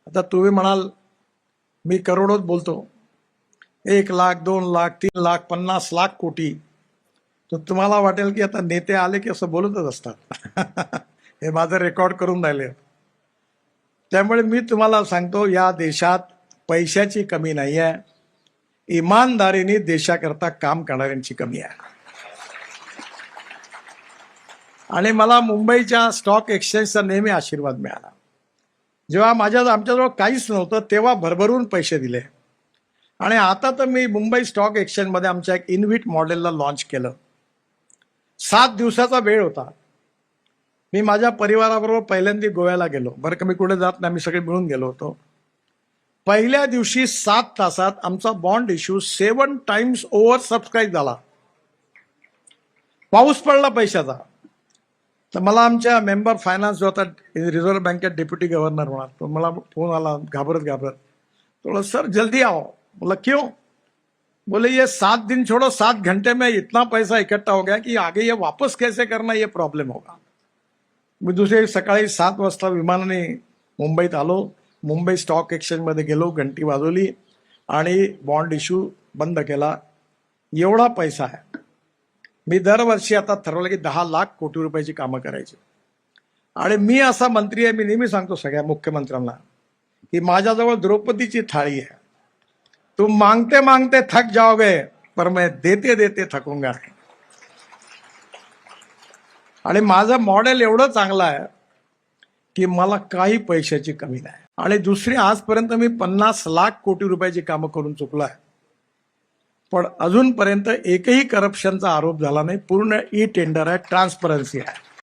आता तुम्ही म्हणाल मी करोडोत बोलतो, 1 लाख 2 लाख 3 लाख 50 लाख कोटी, तर तुम्हाला वाटेल की आता नेते आले की असं बोलतच असतात. हे माझं रेकॉर्ड करून राहिले. त्यामुळे मी तुम्हाला सांगतो, या देशात पैशाची कमी नाही आहे, इमानदारीने देशाकरता काम करणाऱ्यांची कमी आहे. आणि मला मुंबईच्या स्टॉक एक्सचेंजचा नेहमी आशीर्वाद मिळाला. जेव्हा आमच्याजवळ काहीच नव्हतं तेव्हा भरभरून पैसे दिले. आणि आता तर मी मुंबई स्टॉक एक्सचेंजमध्ये आमच्या एक इन्व्हिट मॉडेलला लॉन्च केलं. 7 दिवसाचा वेळ होता. मी माझ्या परिवाराबरोबर पहिल्यांदा गोव्याला गेलो. बरं का, मी कुठे जात नाही, आम्ही सगळे मिळून गेलो होतो. पहिल्या दिवशी 7 तासात आमचा bond issue 7 times over subscribe झाला. पाऊस पडला पैशाचा. तर मला आमच्या मेंबर फायनान्स जो होता, रिझर्व्ह बँकेत डेप्युटी गव्हर्नर होणार, तो मला फोन आला घाबरत. बोला सर जल्दी आओ. बोला क्यों? बोले ये 7 दिन छोड़ो, 7 घंटे में इतना पैसा इकट्ठा हो गया कि आगे ये वापस कैसे करना, ये प्रॉब्लेम होगा. मी दुसऱ्या सकाळी 7 वाजता विमानाने मुंबईत आलो. मुंबई स्टॉक एक्सचेंजमध्ये गेलो, घंटी वाजवली आणि बॉन्ड इश्यू बंद केला. एवढा पैसा आहे. मी दरवर्षी आता ठरवलं की 10 लाख कोटी रुपयाची कामं करायची. आणि मी असा मंत्री आहे, मी नेहमी सांगतो सगळ्या मुख्यमंत्र्यांना की माझ्याजवळ द्रौपदीची थाळी आहे. तुम मांगते मांगते थक जाओगे, पर मैं देते देते थकूंगा. आणि माझं मॉडेल एवढं चांगलं आहे की मला काही पैशाची कमी नाही. आणि दुसरी, आजपर्यंत मी 50 लाख कोटी रुपयाची कामं करून चुकलो आहे, पण अजूनपर्यंत एकही करप्शनचा आरोप झाला नाही. पूर्ण ई टेंडर आहे, ट्रान्सपरन्सी आहे.